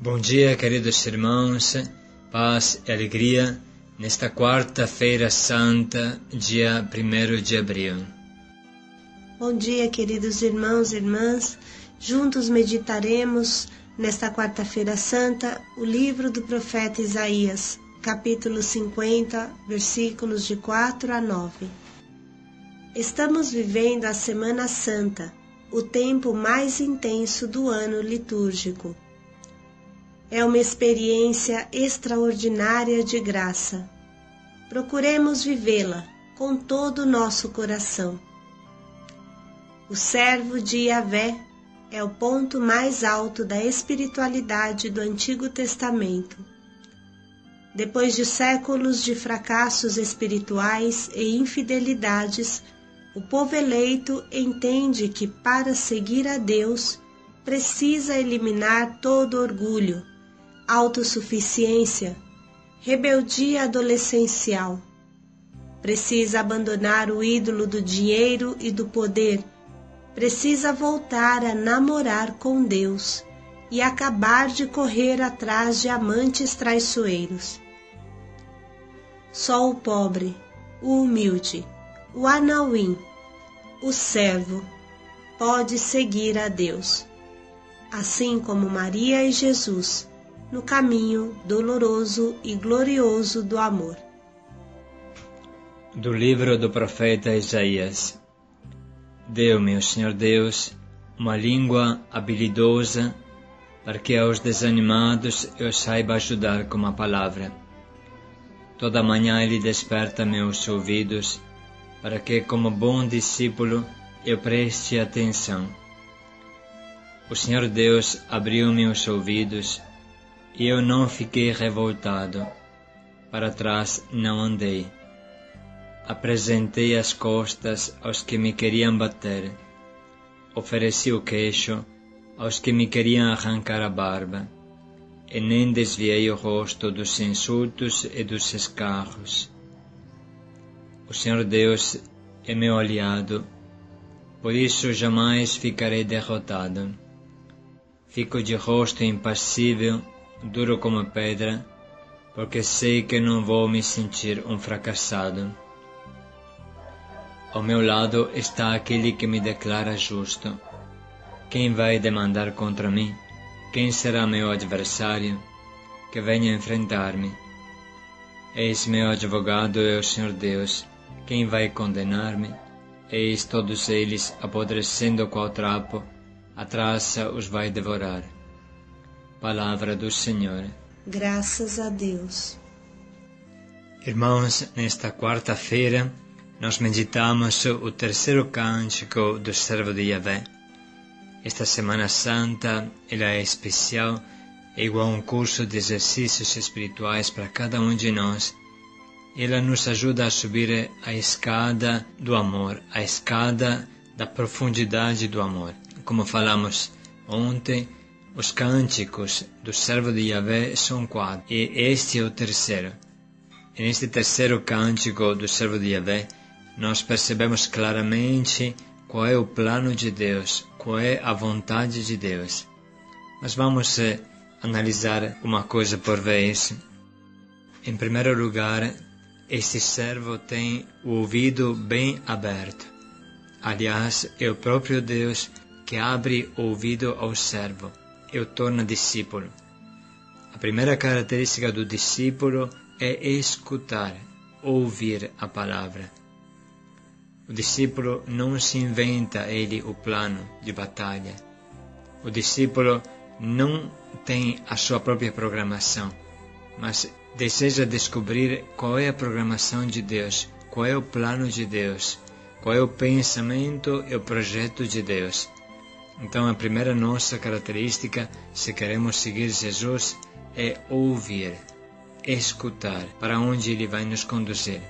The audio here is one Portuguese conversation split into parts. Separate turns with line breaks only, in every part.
Bom dia, queridos irmãos, paz e alegria nesta quarta-feira santa, dia 1º de abril.
Bom dia, queridos irmãos e irmãs. Juntos meditaremos nesta quarta-feira santa o livro do profeta Isaías, capítulo 50, versículos de 4 a 9. Estamos vivendo a Semana Santa, o tempo mais intenso do ano litúrgico. É uma experiência extraordinária de graça. Procuremos vivê-la com todo o nosso coração. O servo de Yahvé é o ponto mais alto da espiritualidade do Antigo Testamento. Depois de séculos de fracassos espirituais e infidelidades, o povo eleito entende que para seguir a Deus precisa eliminar todo orgulho, autossuficiência, rebeldia adolescencial. Precisa abandonar o ídolo do dinheiro e do poder. Precisa voltar a namorar com Deus e acabar de correr atrás de amantes traiçoeiros. Só o pobre, o humilde, o anauim, o servo, pode seguir a Deus, assim como Maria e Jesus, no caminho doloroso e glorioso do amor.
Do livro do profeta Isaías. Deu-me o Senhor Deus uma língua habilidosa, para que aos desanimados eu saiba ajudar com a palavra. Toda manhã Ele desperta meus ouvidos, para que, como bom discípulo, eu preste atenção. O Senhor Deus abriu-me os ouvidos, e eu não fiquei revoltado, para trás não andei. Apresentei as costas aos que me queriam bater, ofereci o queixo aos que me queriam arrancar a barba, e nem desviei o rosto dos insultos e dos escarros. O Senhor Deus é meu aliado, por isso jamais ficarei derrotado. Fico de rosto impassível, duro como pedra, porque sei que não vou me sentir um fracassado. Ao meu lado está aquele que me declara justo. Quem vai demandar contra mim? Quem será meu adversário? Que venha enfrentar-me. Eis meu advogado é o Senhor Deus. Quem vai condenar-me? Eis todos eles apodrecendo qual trapo, a traça os vai devorar. Palavra do Senhor.
Graças a Deus.
Irmãos, nesta quarta-feira, nós meditamos o terceiro cântico do servo de Yahvé. Esta Semana Santa, ela é especial, é igual a um curso de exercícios espirituais para cada um de nós. Ela nos ajuda a subir a escada do amor, a escada da profundidade do amor. Como falamos ontem, os cânticos do servo de Yahvé são 4, e este é o terceiro. E neste terceiro cântico do servo de Yahvé, nós percebemos claramente qual é o plano de Deus, qual é a vontade de Deus. Mas vamos analisar uma coisa por vez. Em primeiro lugar, este servo tem o ouvido bem aberto. Aliás, é o próprio Deus que abre o ouvido ao servo e o torna discípulo. A primeira característica do discípulo é escutar, ouvir a palavra. O discípulo não se inventa ele o plano de batalha. O discípulo não tem a sua própria programação, mas deseja descobrir qual é a programação de Deus, qual é o plano de Deus, qual é o pensamento e o projeto de Deus. Então, a primeira nossa característica, se queremos seguir Jesus, é ouvir, escutar para onde Ele vai nos conduzir.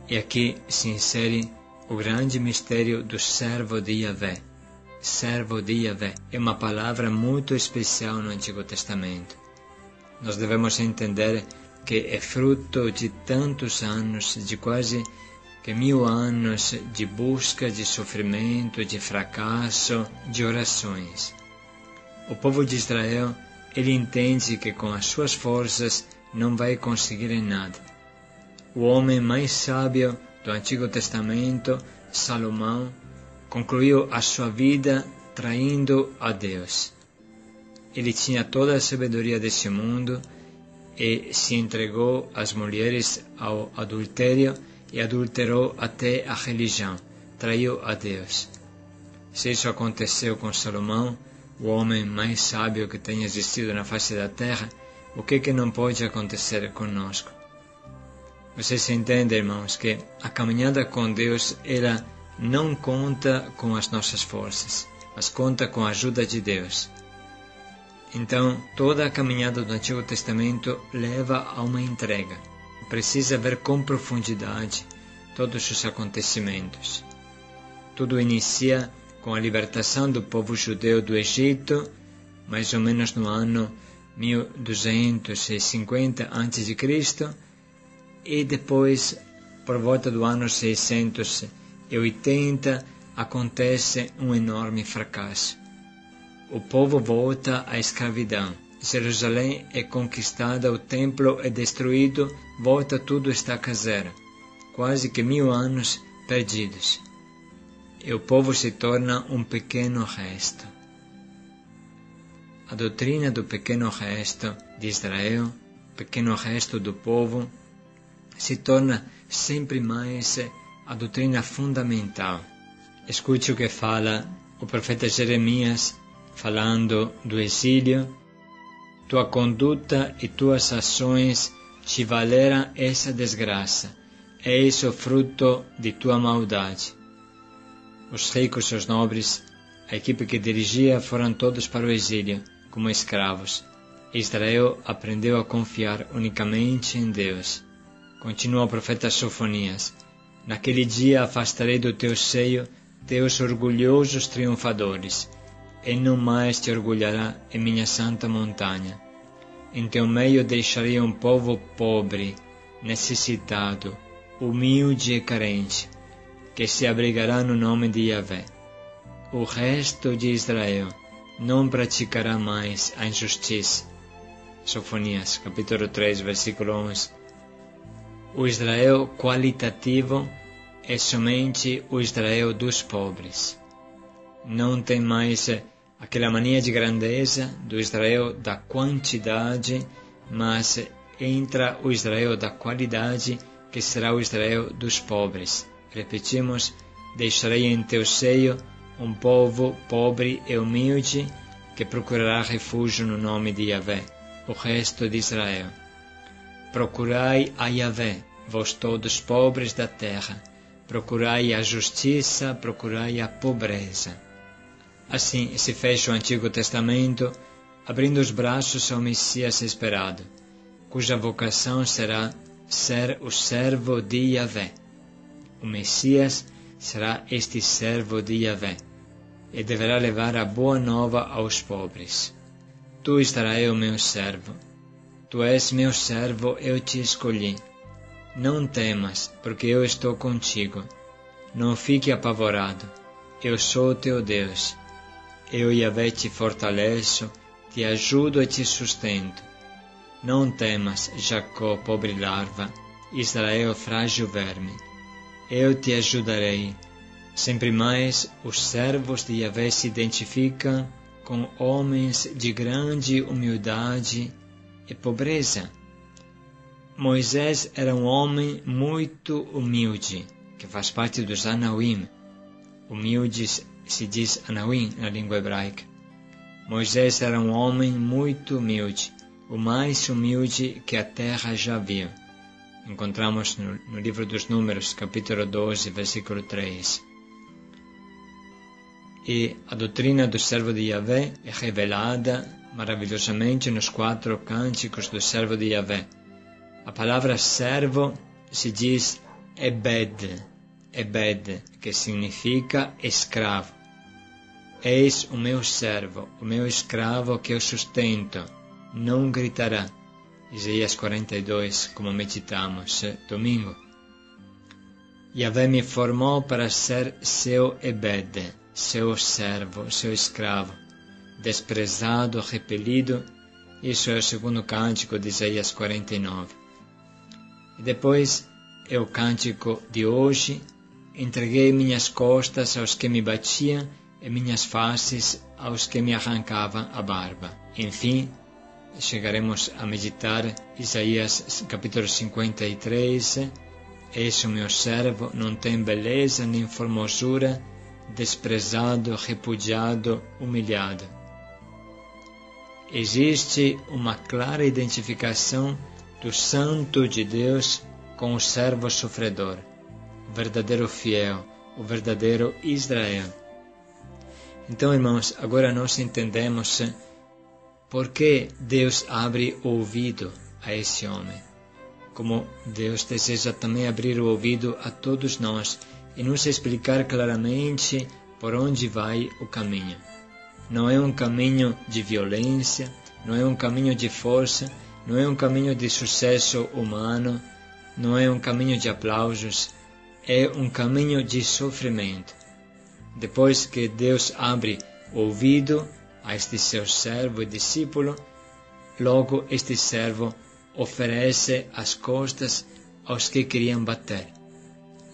E aqui se insere o grande mistério do servo de Yahvé. Servo de Yahvé é uma palavra muito especial no Antigo Testamento. Nós devemos entender que é fruto de tantos anos, de quase que 1000 anos de busca, de sofrimento, de fracasso, de orações. O povo de Israel, ele entende que com as suas forças não vai conseguir nada. O homem mais sábio do Antigo Testamento, Salomão, concluiu a sua vida traindo a Deus. Ele tinha toda a sabedoria desse mundo e se entregou às mulheres ao adultério e adulterou até a religião, traiu a Deus. Se isso aconteceu com Salomão, o homem mais sábio que tenha existido na face da terra, o que não pode acontecer conosco? Vocês entendem, irmãos, que a caminhada com Deus, ela não conta com as nossas forças, mas conta com a ajuda de Deus. Então, toda a caminhada do Antigo Testamento leva a uma entrega. Precisa ver com profundidade todos os acontecimentos. Tudo inicia com a libertação do povo judeu do Egito, mais ou menos no ano 1250 a.C., e depois, por volta do ano 680, acontece um enorme fracasso. O povo volta à escravidão. Jerusalém é conquistada, o templo é destruído, volta tudo estaca zero. Quase que 1000 anos perdidos. E o povo se torna um pequeno resto. A doutrina do pequeno resto de Israel, pequeno resto do povo, se torna sempre mais a doutrina fundamental. Escute o que fala o profeta Jeremias, falando do exílio. Tua conduta e tuas ações te valeram essa desgraça. Eis o fruto de tua maldade. Os ricos e os nobres, a equipe que dirigia, foram todos para o exílio, como escravos. Israel aprendeu a confiar unicamente em Deus. Continua o profeta Sofonias: naquele dia afastarei do teu seio teus orgulhosos triunfadores, e não mais te orgulhará em minha santa montanha. Em teu meio deixarei um povo pobre, necessitado, humilde e carente, que se abrigará no nome de Yahvé. O resto de Israel não praticará mais a injustiça. Sofonias, capítulo 3, versículo 11. O Israel qualitativo é somente o Israel dos pobres. Não tem mais aquela mania de grandeza do Israel da quantidade, mas entra o Israel da qualidade, que será o Israel dos pobres. Repetimos: deixarei em teu seio um povo pobre e humilde, que procurará refúgio no nome de Yahvé, o resto de Israel. Procurai a Yahvé, vós todos pobres da terra, procurai a justiça, procurai a pobreza. Assim se fecha o Antigo Testamento, abrindo os braços ao Messias esperado, cuja vocação será ser o servo de Yahvé. O Messias será este servo de Yahvé, e deverá levar a boa nova aos pobres. Tu, Israel, meu servo. Tu és meu servo, eu te escolhi. Não temas, porque eu estou contigo. Não fique apavorado. Eu sou teu Deus. Eu, Yahvé, te fortaleço, te ajudo e te sustento. Não temas, Jacó, pobre larva, Israel, frágil verme. Eu te ajudarei. Sempre mais, os servos de Yahvé se identificam com homens de grande humildade e pobreza. Moisés era um homem muito humilde, que faz parte dos Anauim. Humildes se diz Anauim na língua hebraica. Moisés era um homem muito humilde, o mais humilde que a terra já viu. Encontramos no livro dos Números, capítulo 12, versículo 3. E a doutrina do servo de Yahvé é revelada maravilhosamente nos 4 cânticos do servo de Yahvé. A palavra servo se diz Ebed, que significa escravo. Eis o meu servo, o meu escravo que eu sustento, não gritará. Isaías 42, como meditamos domingo. Yahvé me formou para ser seu Ebed, seu servo, seu escravo. desprezado, repelido. Isso é o segundo cântico de Isaías 49. E depois é o cântico de hoje. Entreguei minhas costas aos que me batiam e minhas faces aos que me arrancavam a barba. Enfim, chegaremos a meditar Isaías capítulo 53. Eis o meu servo, não tem beleza nem formosura, desprezado, repudiado, humilhado. Existe uma clara identificação do Santo de Deus com o servo sofredor, o verdadeiro fiel, o verdadeiro Israel. Então, irmãos, agora nós entendemos por que Deus abre o ouvido a esse homem. Como Deus deseja também abrir o ouvido a todos nós e nos explicar claramente por onde vai o caminho. Não é um caminho de violência, não é um caminho de força, não é um caminho de sucesso humano, não é um caminho de aplausos, é um caminho de sofrimento. Depois que Deus abre o ouvido a este seu servo e discípulo, logo este servo oferece as costas aos que queriam bater.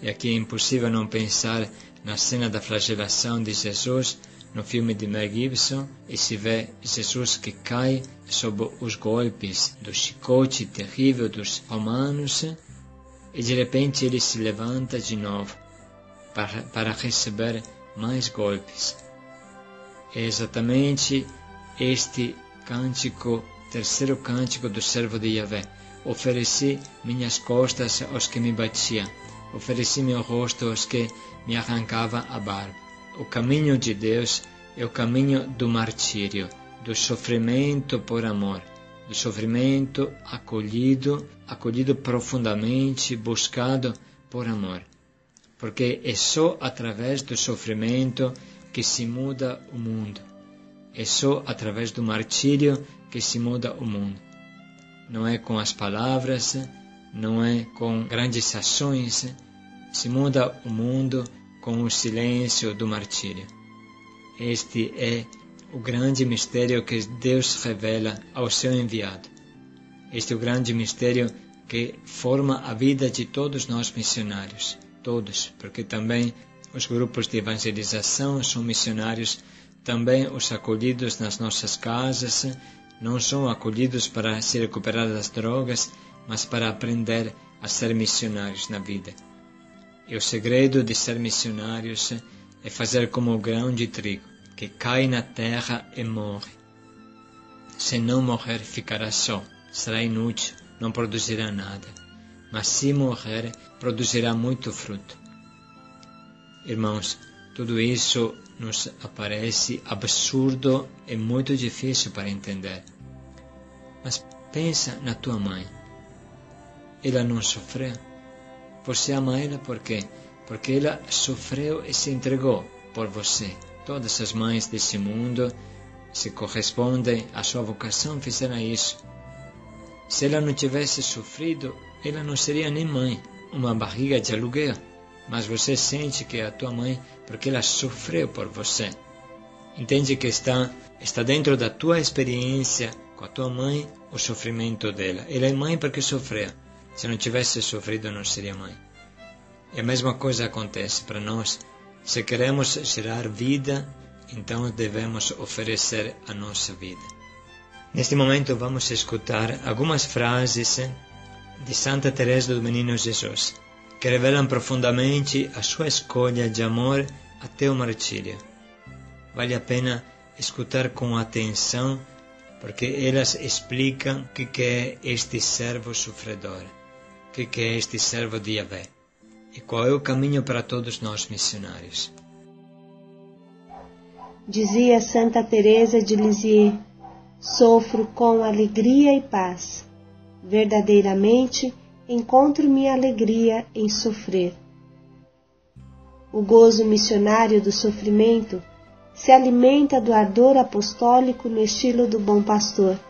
E aqui é impossível não pensar na cena da flagelação de Jesus no filme de Mel Gibson, e se vê Jesus que cai sob os golpes do chicote terrível dos romanos, e de repente ele se levanta de novo para receber mais golpes. É exatamente este cântico, terceiro cântico do servo de Yahvé. Ofereci minhas costas aos que me batiam, ofereci meu rosto aos que me arrancavam a barba. O caminho de Deus é o caminho do martírio, do sofrimento por amor, do sofrimento acolhido profundamente, buscado por amor. Porque é só através do sofrimento que se muda o mundo. É só através do martírio que se muda o mundo. Não é com as palavras, não é com grandes ações, se muda o mundo com o silêncio do martírio. Este é o grande mistério que Deus revela ao seu enviado. Este é o grande mistério que forma a vida de todos nós missionários. Todos, porque também os grupos de evangelização são missionários, também os acolhidos nas nossas casas não são acolhidos para se recuperar das drogas, mas para aprender a ser missionários na vida. E o segredo de ser missionários é fazer como o grão de trigo, que cai na terra e morre. Se não morrer, ficará só, será inútil, não produzirá nada. Mas se morrer, produzirá muito fruto. Irmãos, tudo isso nos parece absurdo e muito difícil para entender. Mas pensa na tua mãe. Ela não sofreu? Você ama ela por quê? Porque ela sofreu e se entregou por você. Todas as mães desse mundo, se correspondem à sua vocação, fizeram isso. Se ela não tivesse sofrido, ela não seria nem mãe, uma barriga de aluguel. Mas você sente que é a tua mãe porque ela sofreu por você. Entende que está dentro da tua experiência com a tua mãe o sofrimento dela. Ela é mãe porque sofreu. Se não tivesse sofrido, não seria mãe. E a mesma coisa acontece para nós. Se queremos gerar vida, então devemos oferecer a nossa vida. Neste momento vamos escutar algumas frases de Santa Teresa do Menino Jesus, que revelam profundamente a sua escolha de amor até o martírio. Vale a pena escutar com atenção, porque elas explicam o que é este servo sofredor, o que é este servo de Yahvé, e qual é o caminho para todos nós missionários.
Dizia Santa Teresa de Lisieux: sofro com alegria e paz. Verdadeiramente, encontro minha alegria em sofrer. O gozo missionário do sofrimento se alimenta do ardor apostólico no estilo do bom pastor.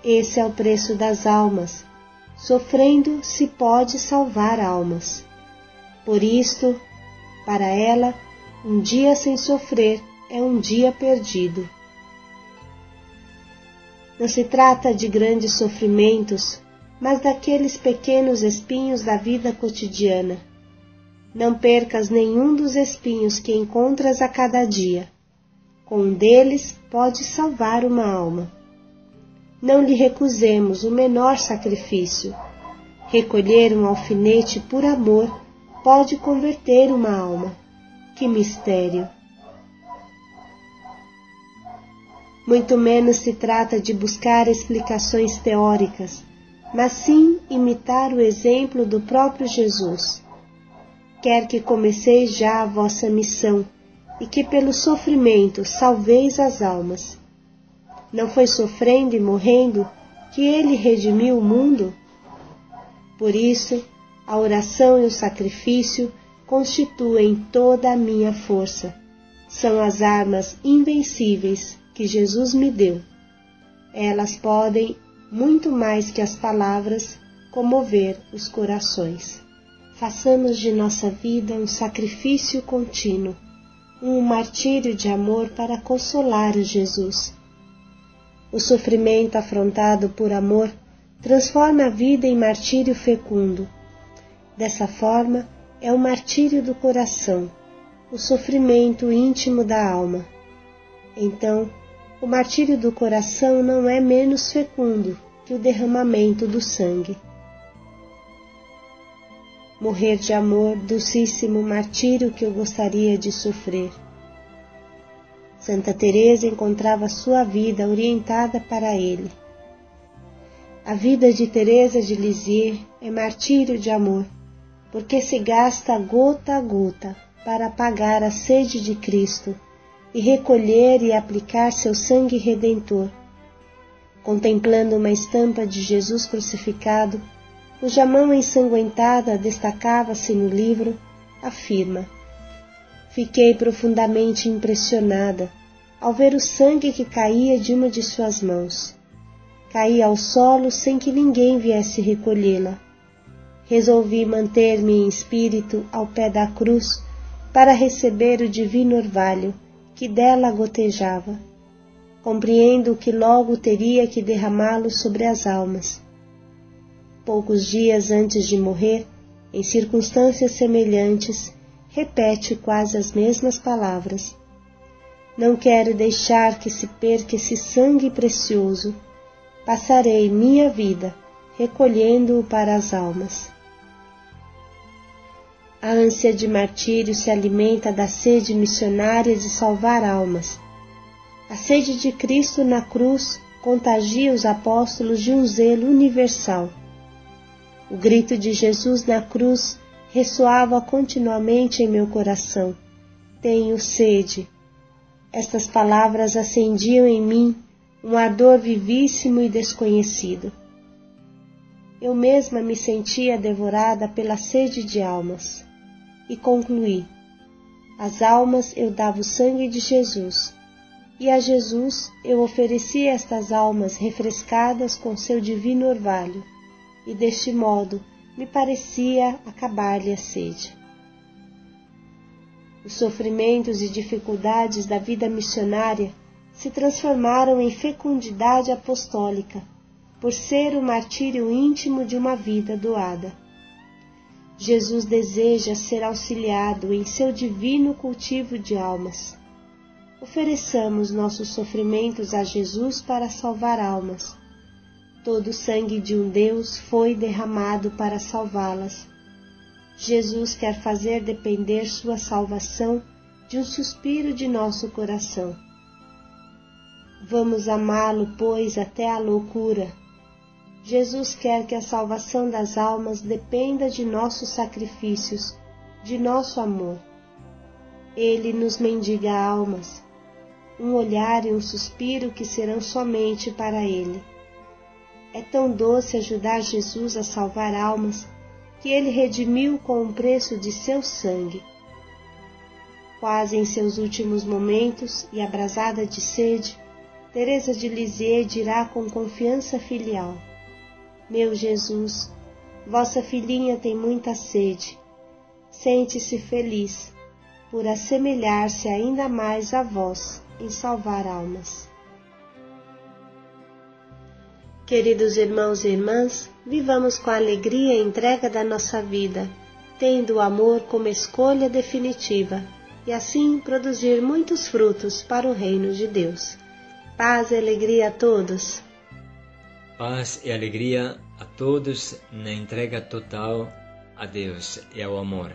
Esse é o preço das almas. Sofrendo se pode salvar almas. Por isto, para ela, um dia sem sofrer é um dia perdido. Não se trata de grandes sofrimentos, mas daqueles pequenos espinhos da vida cotidiana. Não percas nenhum dos espinhos que encontras a cada dia. Com um deles pode salvar uma alma. Não lhe recusemos o menor sacrifício. Recolher um alfinete por amor pode converter uma alma. Que mistério! Muito menos se trata de buscar explicações teóricas, mas sim imitar o exemplo do próprio Jesus. Quer que comeceis já a vossa missão e que pelo sofrimento salveis as almas. Não foi sofrendo e morrendo que ele redimiu o mundo? Por isso, a oração e o sacrifício constituem toda a minha força. São as armas invencíveis que Jesus me deu. Elas podem, muito mais que as palavras, comover os corações. Façamos de nossa vida um sacrifício contínuo, um martírio de amor para consolar o Jesus. O sofrimento afrontado por amor transforma a vida em martírio fecundo. Dessa forma, é o martírio do coração, o sofrimento íntimo da alma. Então, o martírio do coração não é menos fecundo que o derramamento do sangue. Morrer de amor, docíssimo martírio que eu gostaria de sofrer. Santa Teresa encontrava sua vida orientada para ele. A vida de Teresa de Lisieux é martírio de amor, porque se gasta gota a gota para apagar a sede de Cristo e recolher e aplicar seu sangue redentor. Contemplando uma estampa de Jesus crucificado, cuja mão ensanguentada destacava-se no livro, afirma: fiquei profundamente impressionada ao ver o sangue que caía de uma de suas mãos. Caí ao solo sem que ninguém viesse recolhê-la. Resolvi manter-me em espírito ao pé da cruz para receber o divino orvalho que dela gotejava. Compreendo que logo teria que derramá-lo sobre as almas. Poucos dias antes de morrer, em circunstâncias semelhantes, repete quase as mesmas palavras. Não quero deixar que se perca esse sangue precioso. Passarei minha vida recolhendo-o para as almas. A ânsia de martírio se alimenta da sede missionária de salvar almas. A sede de Cristo na cruz contagia os apóstolos de um zelo universal. O grito de Jesus na cruz ressoava continuamente em meu coração: tenho sede. Estas palavras acendiam em mim um ardor vivíssimo e desconhecido. Eu mesma me sentia devorada pela sede de almas. E concluí: às almas eu dava o sangue de Jesus, e a Jesus eu oferecia estas almas refrescadas com seu divino orvalho, e deste modo me parecia acabar-lhe a sede. Os sofrimentos e dificuldades da vida missionária se transformaram em fecundidade apostólica, por ser o martírio íntimo de uma vida doada. Jesus deseja ser auxiliado em seu divino cultivo de almas. Ofereçamos nossos sofrimentos a Jesus para salvar almas. Todo o sangue de um Deus foi derramado para salvá-las. Jesus quer fazer depender sua salvação de um suspiro de nosso coração. Vamos amá-lo, pois, até a loucura. Jesus quer que a salvação das almas dependa de nossos sacrifícios, de nosso amor. Ele nos mendiga almas, um olhar e um suspiro que serão somente para Ele. É tão doce ajudar Jesus a salvar almas que Ele redimiu com o preço de seu sangue. Quase em seus últimos momentos e abrasada de sede, Teresa de Lisieux dirá com confiança filial: meu Jesus, vossa filhinha tem muita sede. Sente-se feliz por assemelhar-se ainda mais a vós em salvar almas. Queridos irmãos e irmãs, vivamos com a alegria e entrega da nossa vida, tendo o amor como escolha definitiva, e assim produzir muitos frutos para o reino de Deus. Paz e alegria a todos.
Paz e alegria a todos na entrega total a Deus e ao amor.